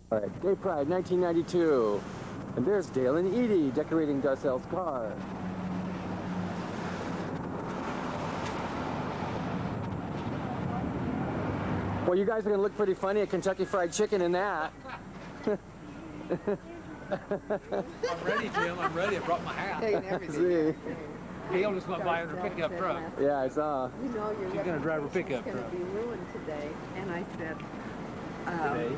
All right, Gay Pride 1992. And there's Dale and Edie decorating Darcelle's car. Well, you guys are going to look pretty funny at Kentucky Fried Chicken in that. I'm ready, Jim. I'm ready. I brought my hat. See? Gail just went by in her pickup truck. Yeah, I saw. You know, your She's going to drive her pickup reputation's truck. going to be ruined today. And I said, Today?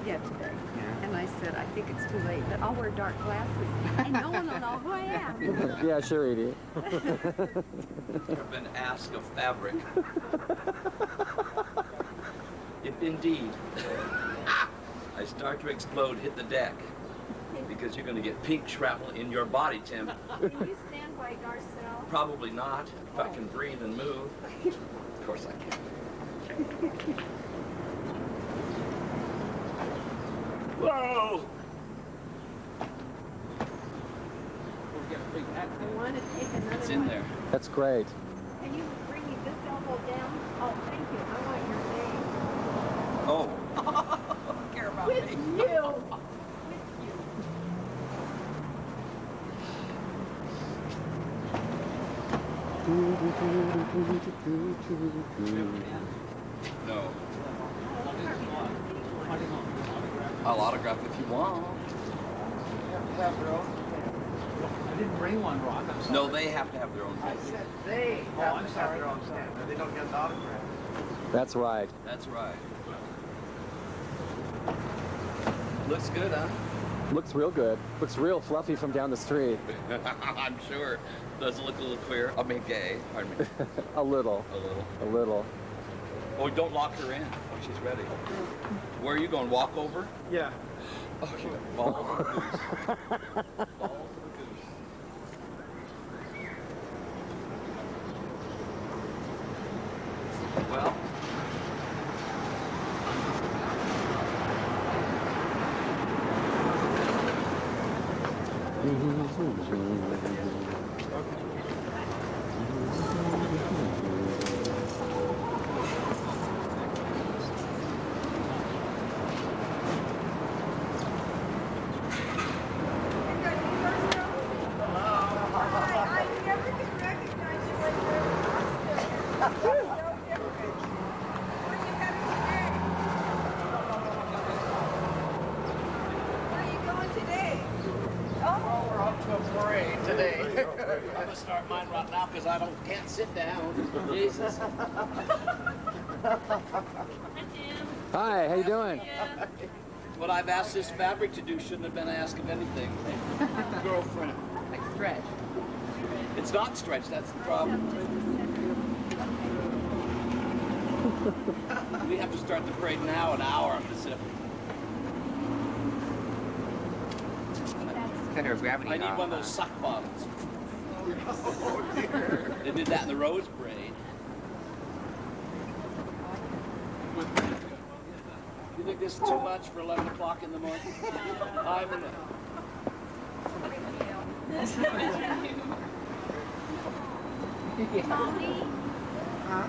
yeah, today. Yeah. And I said, I think it's too late, but I'll wear dark glasses. And no one will know who I am. Yeah, sure, Edie. I've been asked of fabric. If indeed I start to explode, hit the deck, because you're going to get pink shrapnel in your body, Tim. Can you stand by Darcelle? Probably not, if I can breathe and move. Of course I can. Whoa! I want to take another It's in one. there. That's great. Can you bring me this elbow down? Oh, thank you. I want your name. Oh. I don't care about With me. you. With you. No. I'll autograph if you want. I didn't bring one, Rock. I'm sorry. No, they have to have their own I thing. said they Oh, have I'm to have sorry. their own stamp. They don't get an autograph. That's right. That's right. Looks good, huh? Looks real good. Looks real fluffy from down the street. I'm sure. Does it look a little queer? I mean, gay. Pardon me. A little. A little. A little. Oh, don't lock her in when she's ready. Where are you going? Walk over? Yeah. Oh, you got ball over the goose. Ball over the goose. Well. We're up to a parade today. I'm gonna start mine right now because can't sit down. Jesus. Hi, how you doing? What I've asked this fabric to do shouldn't have been asked of anything. Girlfriend. Like stretch. It's not stretched, that's the problem. We have to start the parade now, an hour on Pacific. Center of gravity. I need one of those suck bottles. They did that in the Rose Parade. You think this is too much for 11 o'clock in the morning? I'm in it. Tommy, Huh?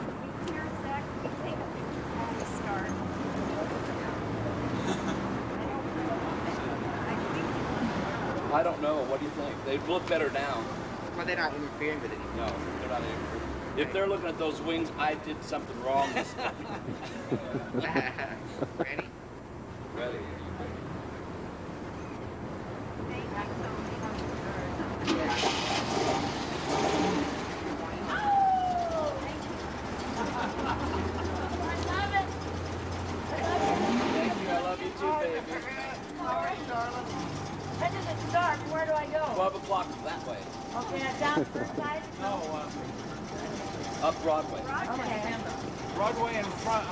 here a sec. Take a picture at the start. I don't know. What do you think? They look better now. Well, they're not interfering with it. No, they're not angry. If they're looking at those wings, I did something wrong. Ready? Ready. Thank you. I love you too, baby. All right, darling. When does it start? Where do I go? 12 o'clock that way. Okay, down first side? No, Up Broadway. Okay. Broadway in front.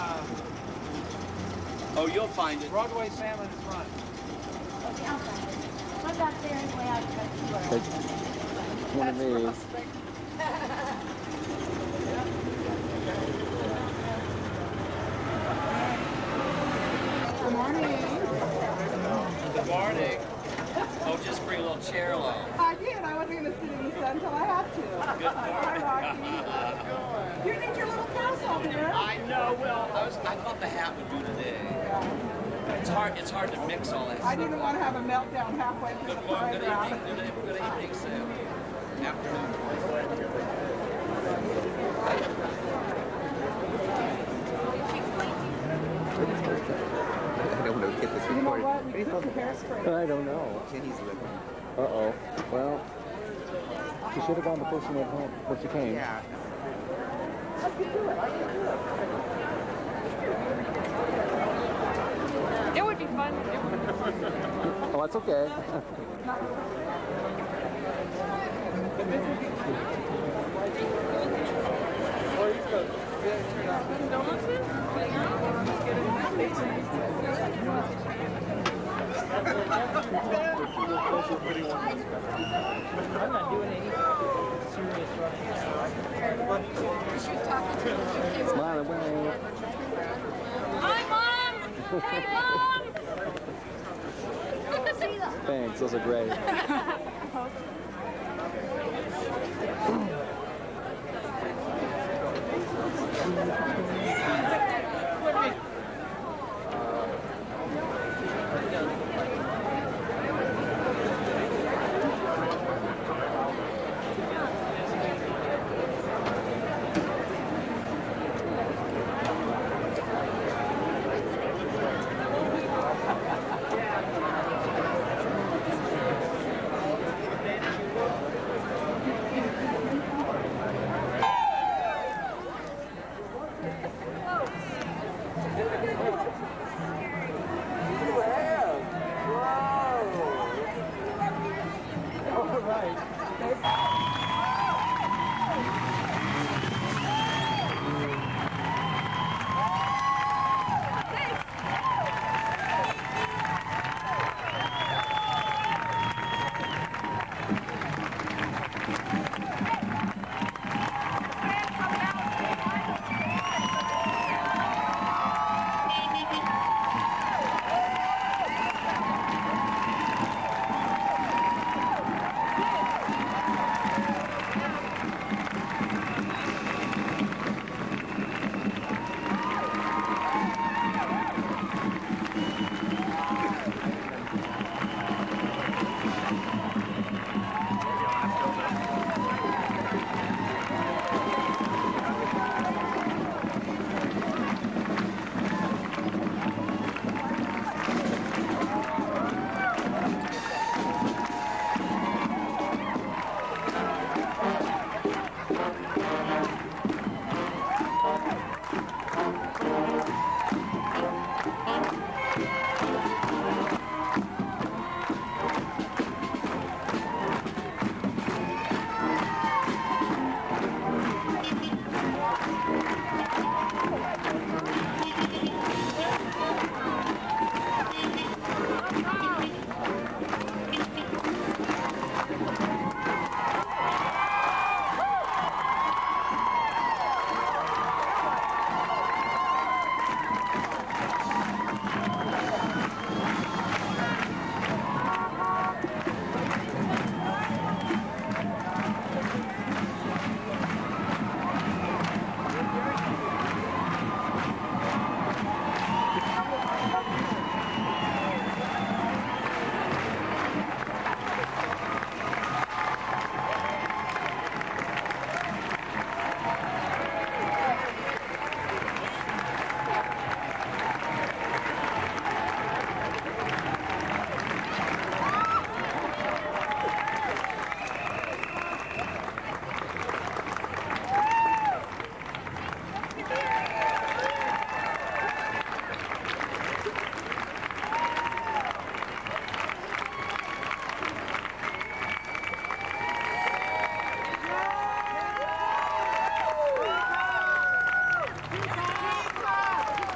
Oh, you'll find it. Broadway Salmon in front. Okay, I'll find it. I'm back there anyway. I'll try to see where I It's one of me. Good morning. Good morning. Oh, just bring a little chair along. I did. I wasn't going to sit in the sun until I had to. Good morning. Rocky. You need your little castle here. I know. Well, I thought the hat would do today. It's hard to mix all that I stuff. didn't want to have a meltdown halfway through the Good program. evening. Good evening, Sam. Afternoon. I don't know, get this You know recorded. what? We took the hairspray. I don't know. Jenny's living. Uh-oh. Well, she should have gone before she went home, before she came. Yeah. It would be fun. Oh, that's okay. I'm not doing any serious running now. Smile away. Hi, Mom! Hey, Mom! Thanks, those are great.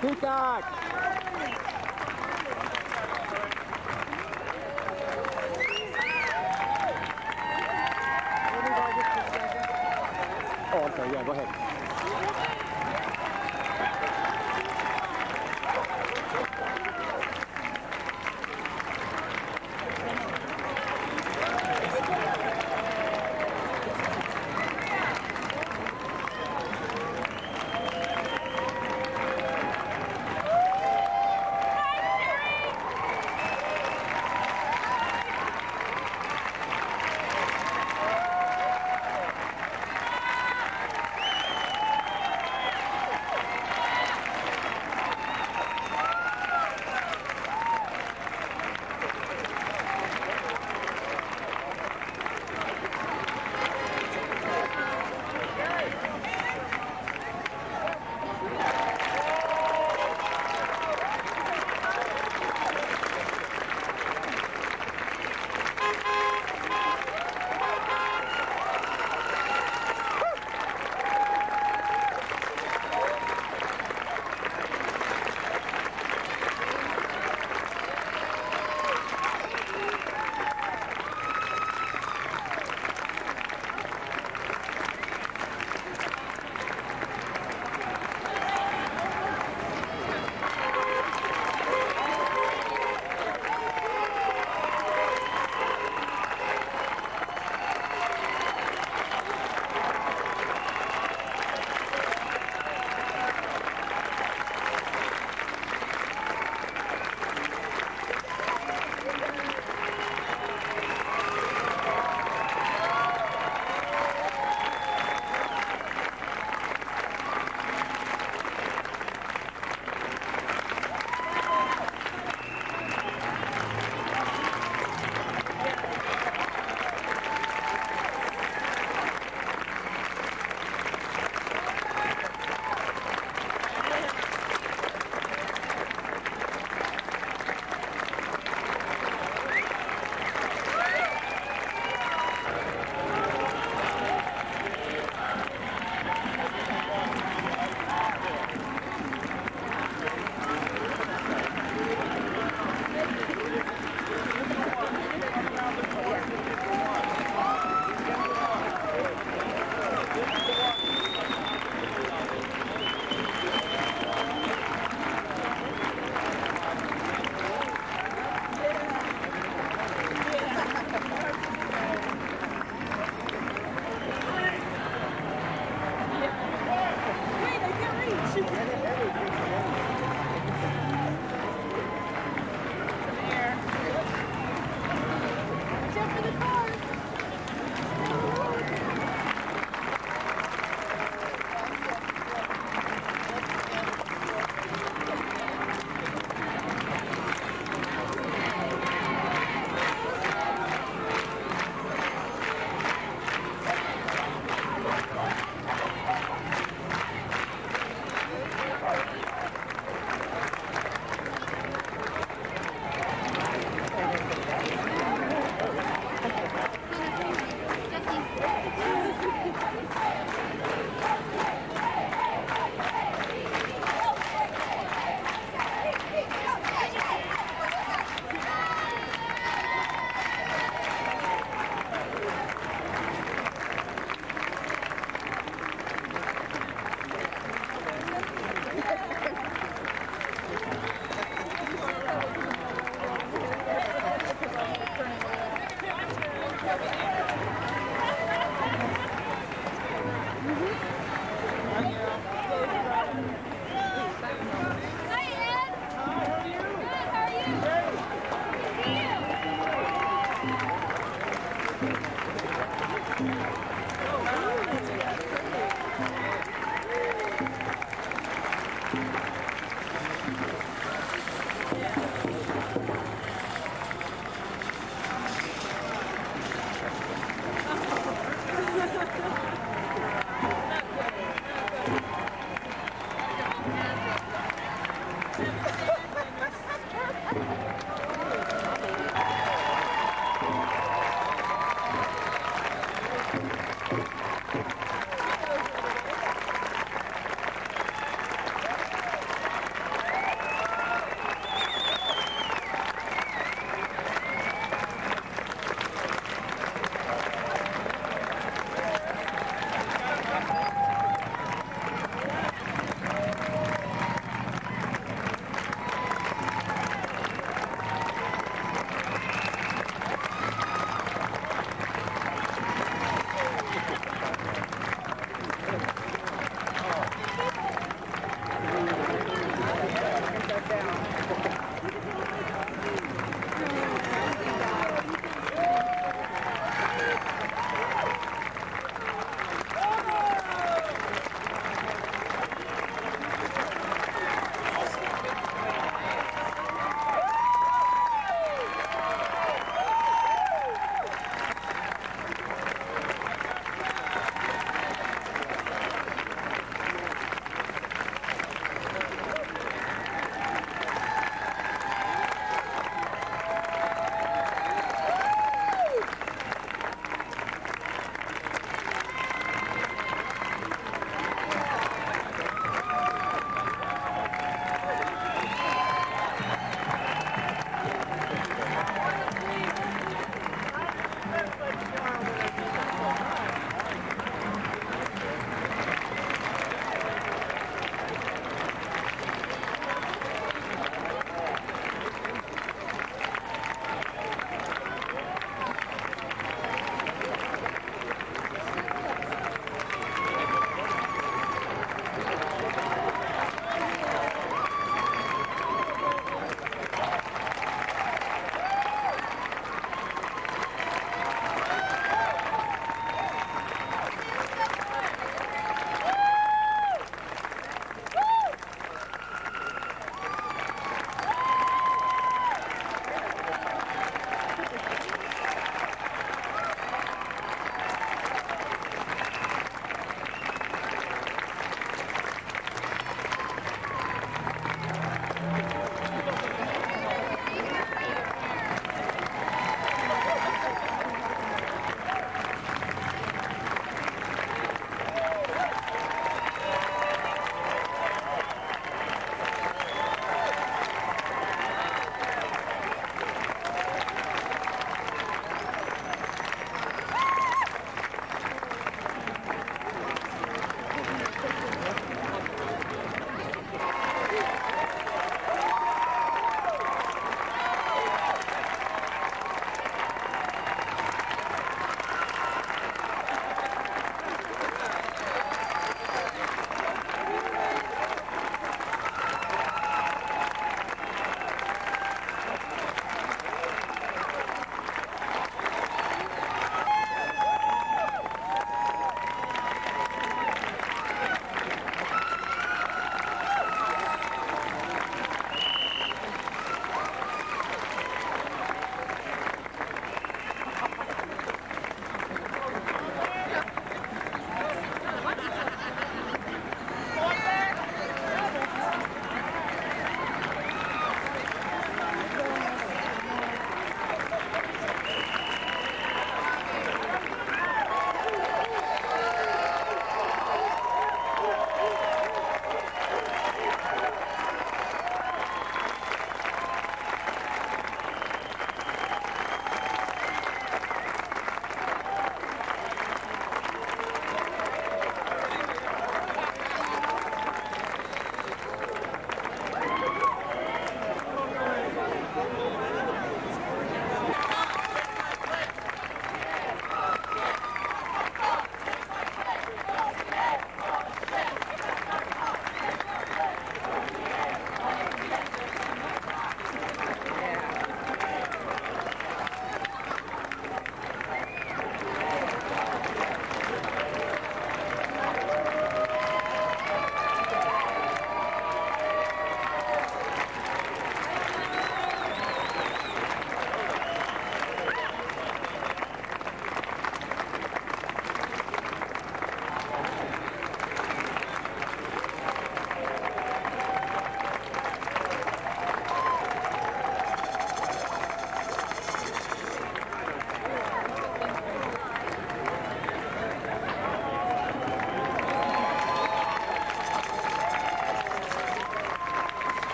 Peacock! Oh, I'm sorry. Yeah, go ahead.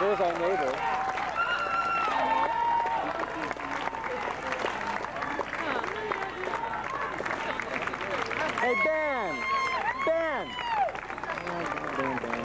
Here's our neighbor. Hey, Ben! Ben! Oh, Ben.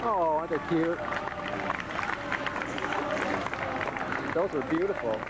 Oh, aren't they cute? Those are beautiful.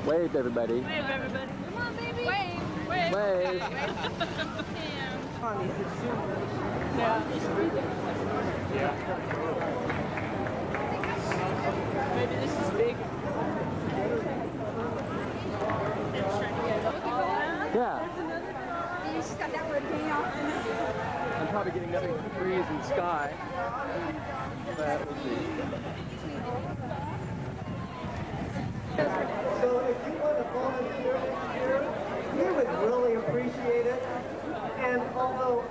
Wave, everybody. Wave, everybody. Come on, baby. Wave. Wave. Wave. Maybe this is big. Yeah. She's got that word down. I'm probably getting nothing but breeze and sky. But we'll see. So if you want to volunteer this year, we would really appreciate it. And although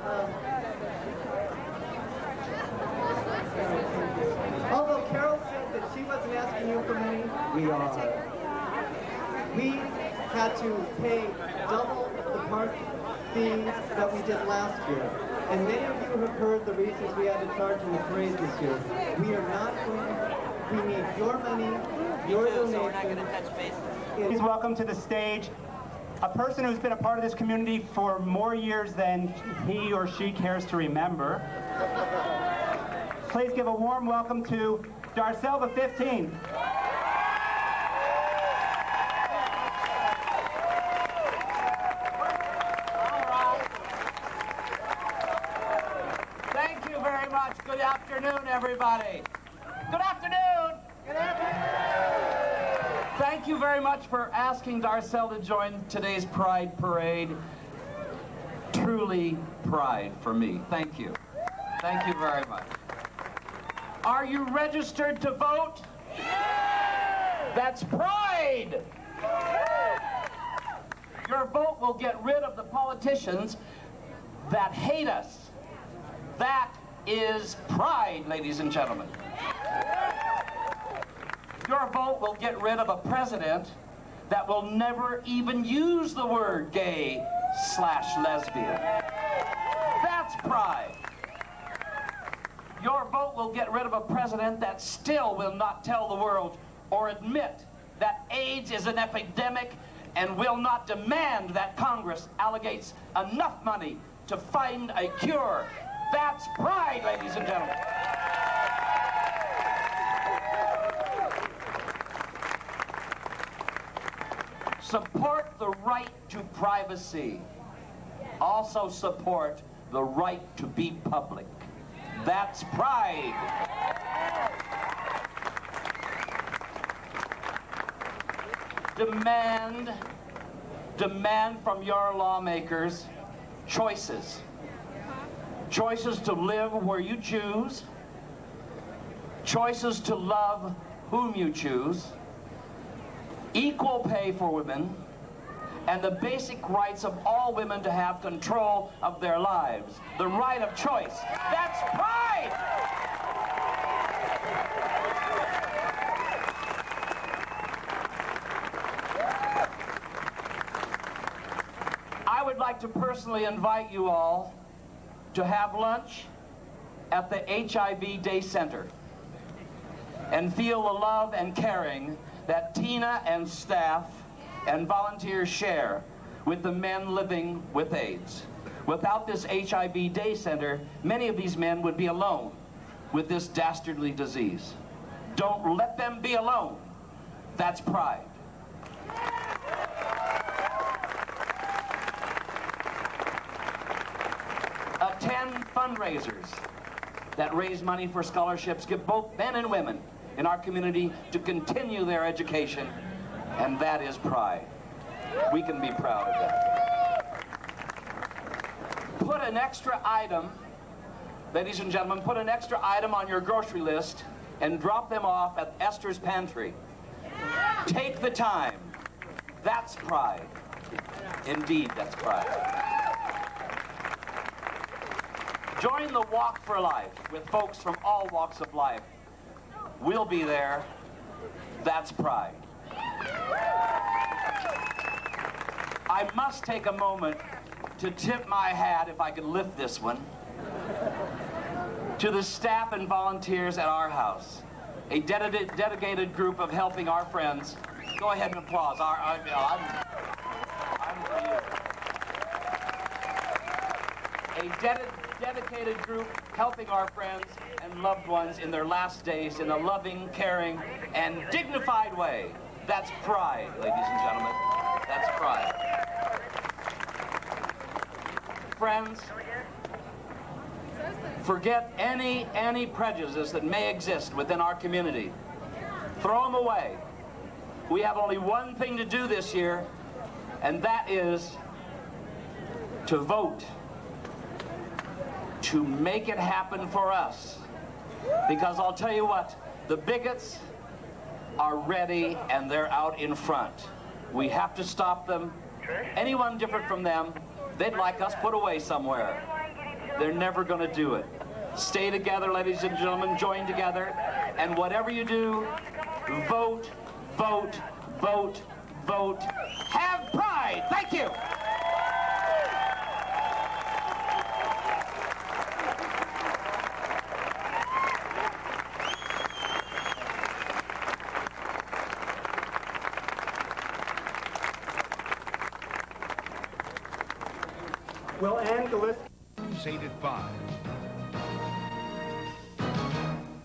Carol said that she wasn't asking you for money, we are. We had to pay double the park fees that we did last year. And many of you have heard the reasons we had to charge in the parade this year. We are not going to, we need your money, your donation. Please welcome to the stage a person who's been a part of this community for more years than he or she cares to remember. Please give a warm welcome to Darcelle XV. Thank you very much. Good afternoon, everybody. Good afternoon. Good afternoon. Thank you very much for asking Darcelle to join today's Pride Parade. Truly pride for me. Thank you. Thank you very much. Are you registered to vote? That's pride. Your vote will get rid of the politicians that hate us. That is pride, ladies and gentlemen. Your vote will get rid of a president that will never even use the word gay/lesbian. That's pride. Your vote will get rid of a president that still will not tell the world or admit that AIDS is an epidemic and will not demand that Congress allocates enough money to find a cure. That's pride, ladies and gentlemen. Support the right to privacy. Also support the right to be public. That's pride. Demand from your lawmakers choices. Choices to live where you choose. Choices to love whom you choose. Equal pay for women, and the basic rights of all women to have control of their lives. The right of choice. That's pride! I would like to personally invite you all to have lunch at the HIV Day Center and feel the love and caring that Tina and staff and volunteers share with the men living with AIDS. Without this HIV Day Center, many of these men would be alone with this dastardly disease. Don't let them be alone. That's pride. Attend fundraisers that raise money for scholarships, give both men and women in our community to continue their education, and that is pride. We can be proud of that. Put an extra item, ladies and gentlemen, put an extra item on your grocery list and drop them off at Esther's Pantry. Take the time. That's pride. Indeed, that's pride. Join the Walk for Life with folks from all walks of life. We'll be there. That's pride. I must take a moment to tip my hat, if I could lift this one, to the staff and volunteers at our house, a dedicated group of helping our friends. Go ahead and applause. I'm for you. A dedicated group helping our friends and loved ones in their last days in a loving, caring, and dignified way. That's pride, ladies and gentlemen. That's pride. Friends, forget any prejudices that may exist within our community. Throw them away. We have only one thing to do this year, and that is to vote. To make it happen for us. Because I'll tell you what, the bigots are ready and they're out in front. We have to stop them. Anyone different from them, they'd like us put away somewhere. They're never going to do it. Stay together, ladies and gentlemen, join together, and whatever you do, vote, vote, vote, vote. Have pride! Thank you! We'll end the list. 8 at 5.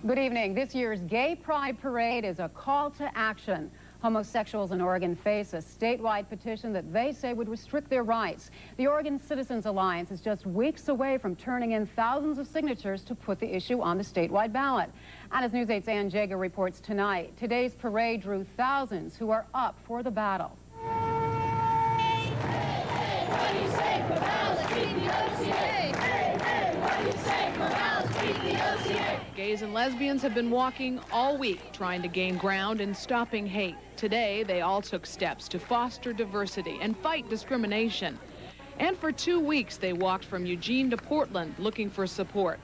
Good evening. This year's Gay Pride Parade is a call to action. Homosexuals in Oregon face a statewide petition that they say would restrict their rights. The Oregon Citizens Alliance is just weeks away from turning in thousands of signatures to put the issue on the statewide ballot. And as News 8's Ann Jager reports tonight, today's parade drew thousands who are up for the battle. Gays and lesbians have been walking all week trying to gain ground in stopping hate. Today, they all took steps to foster diversity and fight discrimination. And for 2 weeks, they walked from Eugene to Portland looking for support.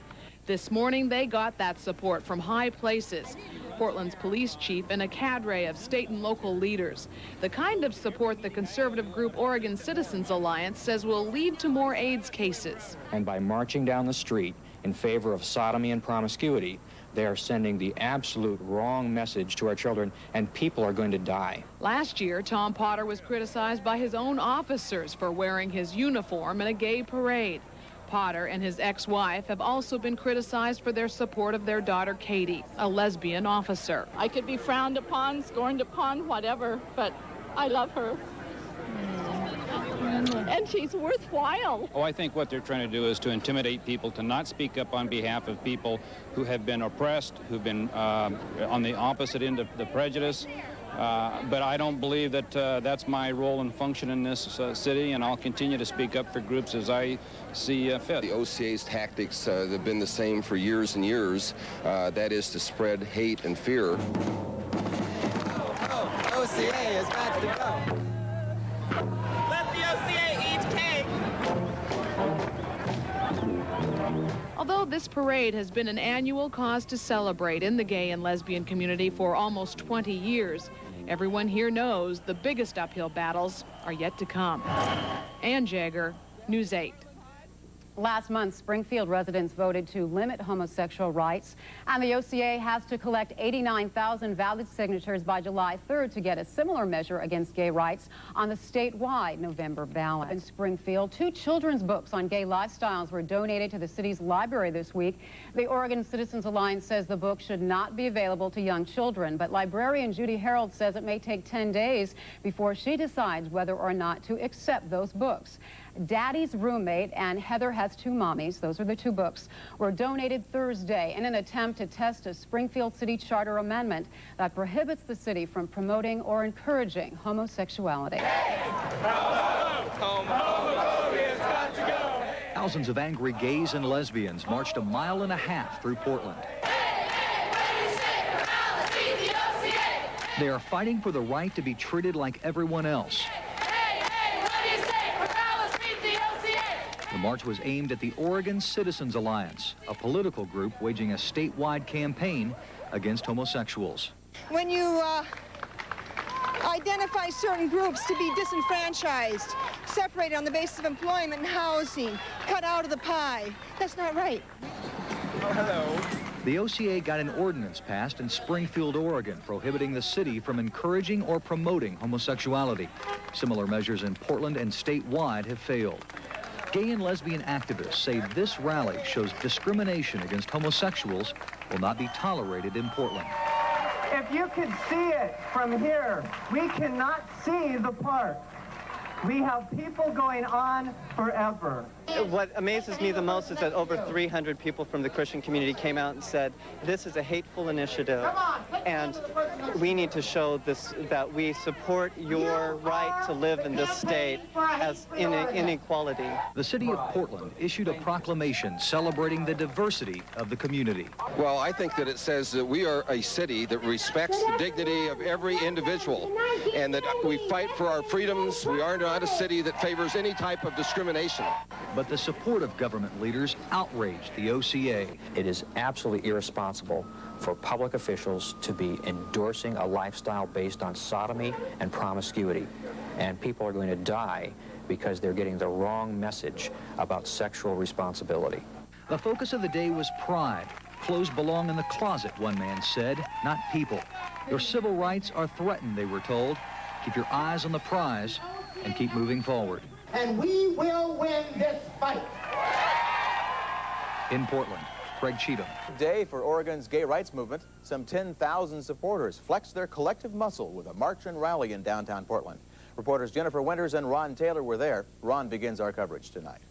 This morning, they got that support from high places. Portland's police chief and a cadre of state and local leaders. The kind of support the conservative group Oregon Citizens Alliance says will lead to more AIDS cases. And by marching down the street in favor of sodomy and promiscuity, they are sending the absolute wrong message to our children, and people are going to die. Last year, Tom Potter was criticized by his own officers for wearing his uniform in a gay parade. Potter and his ex-wife have also been criticized for their support of their daughter Katie, a lesbian officer. I could be frowned upon, scorned upon, whatever, but I love her. And she's worthwhile. Oh, I think what they're trying to do is to intimidate people to not speak up on behalf of people who have been oppressed, who've been on the opposite end of the prejudice. But I don't believe that that's my role and function in this city, and I'll continue to speak up for groups as I see fit. The OCA's tactics have been the same for years and years. That is to spread hate and fear. OCA is back to go. Let the OCA eat cake. Although this parade has been an annual cause to celebrate in the gay and lesbian community for almost 20 years, everyone here knows the biggest uphill battles are yet to come. Ann Jagger, News 8. Last month, Springfield residents voted to limit homosexual rights, and the OCA has to collect 89,000 valid signatures by July 3rd to get a similar measure against gay rights on the statewide November ballot. In Springfield, 2 children's books on gay lifestyles were donated to the city's library this week. The Oregon Citizens Alliance says the book should not be available to young children, but librarian Judy Harold says it may take 10 days before she decides whether or not to accept those books. Daddy's Roommate and Heather Has Two Mommies, those are the 2 books, were donated Thursday in an attempt to test a Springfield City Charter amendment that prohibits the city from promoting or encouraging homosexuality. Thousands of angry gays and lesbians marched 1.5 miles through Portland. They are fighting for the right to be treated like everyone else. The march was aimed at the Oregon Citizens Alliance, a political group waging a statewide campaign against homosexuals. When you identify certain groups to be disenfranchised, separated on the basis of employment and housing, cut out of the pie, that's not right. Oh, hello. The OCA got an ordinance passed in Springfield, Oregon, prohibiting the city from encouraging or promoting homosexuality. Similar measures in Portland and statewide have failed. Gay and lesbian activists say this rally shows discrimination against homosexuals will not be tolerated in Portland. If you could see it from here, we cannot see the park. We have people going on forever. What amazes me the most is that over 300 people from the Christian community came out and said, this is a hateful initiative, and we need to show this, that we support your right to live in this state as inequality. The city of Portland issued a proclamation celebrating the diversity of the community. Well, I think that it says that we are a city that respects the dignity of every individual, and that we fight for our freedoms. We are not a city that favors any type of discrimination. But the support of government leaders outraged the OCA. It is absolutely irresponsible for public officials to be endorsing a lifestyle based on sodomy and promiscuity. And people are going to die because they're getting the wrong message about sexual responsibility. The focus of the day was pride. Clothes belong in the closet, one man said, not people. Your civil rights are threatened, they were told. Keep your eyes on the prize and keep moving forward. And we will win this fight. In Portland, Craig Cheatham. Today for Oregon's gay rights movement, some 10,000 supporters flexed their collective muscle with a march and rally in downtown Portland. Reporters Jennifer Winters and Ron Taylor were there. Ron begins our coverage tonight.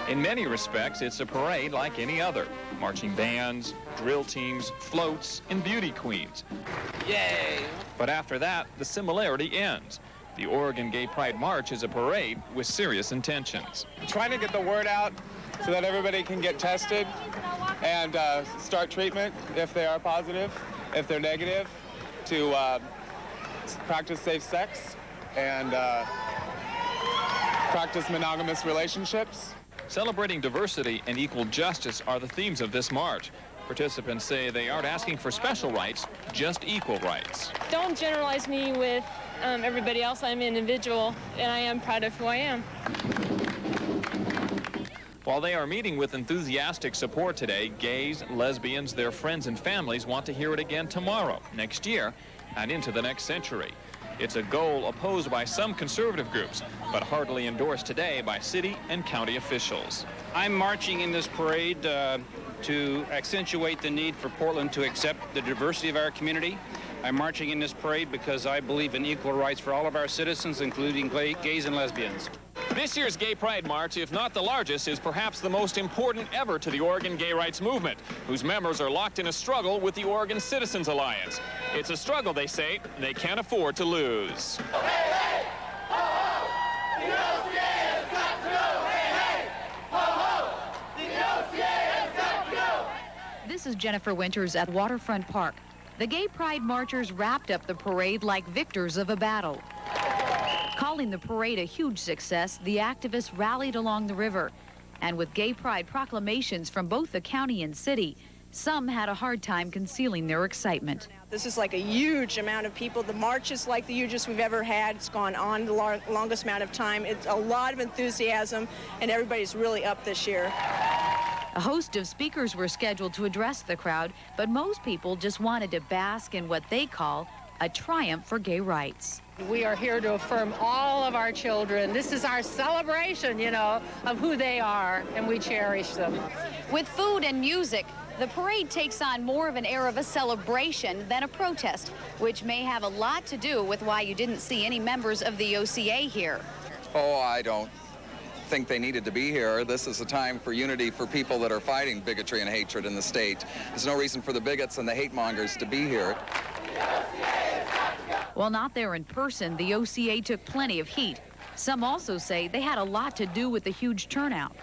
In many respects, it's a parade like any other. Marching bands, drill teams, floats, and beauty queens. Yay! But after that, the similarity ends. The Oregon Gay Pride March is a parade with serious intentions. Trying to get the word out so that everybody can get tested and start treatment if they are positive, if they're negative, to practice safe sex and practice monogamous relationships. Celebrating diversity and equal justice are the themes of this march. Participants say they aren't asking for special rights, just equal rights. Don't generalize me with everybody else. I'm an individual, and I am proud of who I am. While they are meeting with enthusiastic support today, gays, lesbians, their friends and families want to hear it again tomorrow, next year, and into the next century. It's a goal opposed by some conservative groups, but hardly endorsed today by city and county officials. I'm marching in this parade to accentuate the need for Portland to accept the diversity of our community. I'm marching in this parade because I believe in equal rights for all of our citizens, including gays and lesbians. This year's Gay Pride March, if not the largest, is perhaps the most important ever to the Oregon gay rights movement, whose members are locked in a struggle with the Oregon Citizens Alliance. It's a struggle, they say, they can't afford to lose. Hey, hey! Ho, ho! The OCA has got to go! Hey, hey! Ho, ho! The OCA has got to go! This is Jennifer Winters at Waterfront Park. The Gay Pride marchers wrapped up the parade like victors of a battle. Calling the parade a huge success, the activists rallied along the river. And with Gay Pride proclamations from both the county and city, some had a hard time concealing their excitement. This is like a huge amount of people. The march is like the hugest we've ever had. It's gone on the longest amount of time. It's a lot of enthusiasm, and everybody's really up this year. A host of speakers were scheduled to address the crowd, but most people just wanted to bask in what they call a triumph for gay rights. We are here to affirm all of our children. This is our celebration, you know, of who they are, and we cherish them. With food and music, the parade takes on more of an air of a celebration than a protest, which may have a lot to do with why you didn't see any members of the OCA here. Oh, I don't think they needed to be here. This is a time for unity for people that are fighting bigotry and hatred in the state. There's no reason for the bigots and the hate mongers to be here. While not there in person, the OCA took plenty of heat. Some also say they had a lot to do with the huge turnout.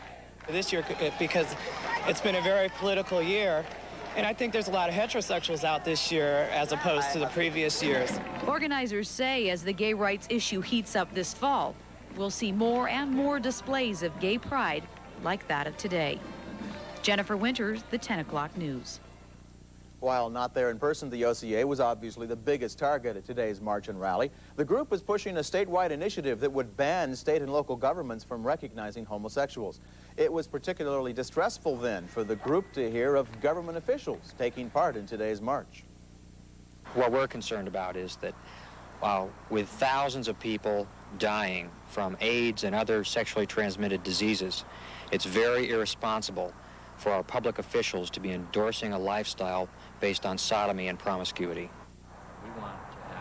This year, because it's been a very political year, and I think there's a lot of heterosexuals out this year as opposed to the previous years. Organizers say as the gay rights issue heats up this fall, we'll see more and more displays of gay pride like that of today. Jennifer Winters, the 10 o'clock news. While not there in person, the OCA was obviously the biggest target at today's march and rally. The group was pushing a statewide initiative that would ban state and local governments from recognizing homosexuals. It was particularly distressful then for the group to hear of government officials taking part in today's march. What we're concerned about is that with thousands of people dying from AIDS and other sexually transmitted diseases, it's very irresponsible for our public officials to be endorsing a lifestyle based on sodomy and promiscuity.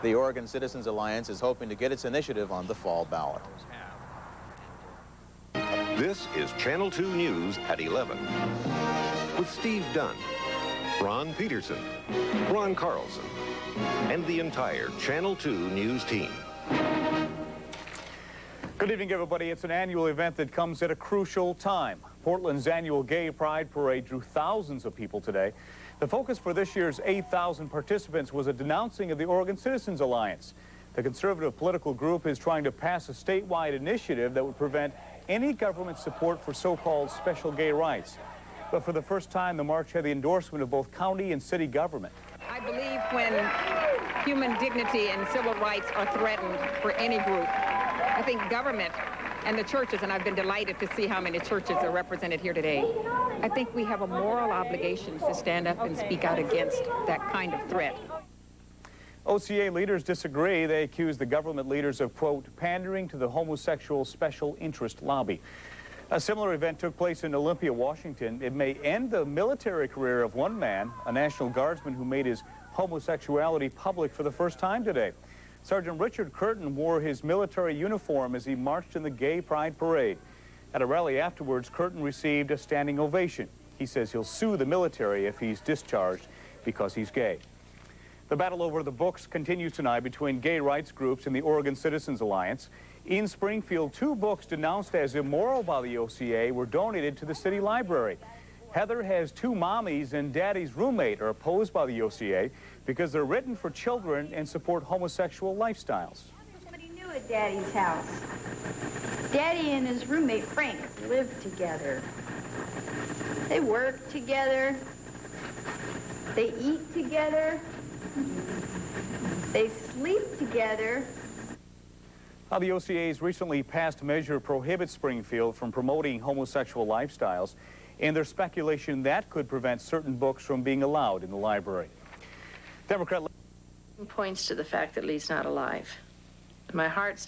The Oregon Citizens Alliance is hoping to get its initiative on the fall ballot. This is Channel 2 News at 11 with Steve Dunn, Ron Peterson, Ron Carlson, and the entire Channel 2 News team. Good evening, everybody. It's an annual event that comes at a crucial time. Portland's annual Gay Pride Parade drew thousands of people today. The focus for this year's 8,000 participants was a denouncing of the Oregon Citizens Alliance. The conservative political group is trying to pass a statewide initiative that would prevent any government support for so-called special gay rights. But for the first time, the march had the endorsement of both county and city government. I believe when human dignity and civil rights are threatened for any group, I think government and the churches, and I've been delighted to see how many churches are represented here today, I think we have a moral obligation to stand up and speak out against that kind of threat. OCA leaders disagree. They accuse the government leaders of, quote, pandering to the homosexual special interest lobby. A similar event took place in Olympia, Washington. It may end the military career of one man, a National Guardsman who made his homosexuality public for the first time today. Sergeant Richard Curtin wore his military uniform as he marched in the Gay Pride Parade. At a rally afterwards, Curtin received a standing ovation. He says he'll sue the military if he's discharged because he's gay. The battle over the books continues tonight between gay rights groups and the Oregon Citizens Alliance. In Springfield, 2 books denounced as immoral by the OCA were donated to the city library. Heather has 2 mommies, and Daddy's roommate are opposed by the OCA because they're written for children and support homosexual lifestyles. Somebody new at Daddy's house. Daddy and his roommate Frank live together. They work together. They eat together. They sleep together. Now, the OCA's recently passed measure prohibits Springfield from promoting homosexual lifestyles, and there's speculation that could prevent certain books from being allowed in the library. Democrat points to the fact that Lee's not alive. My heart's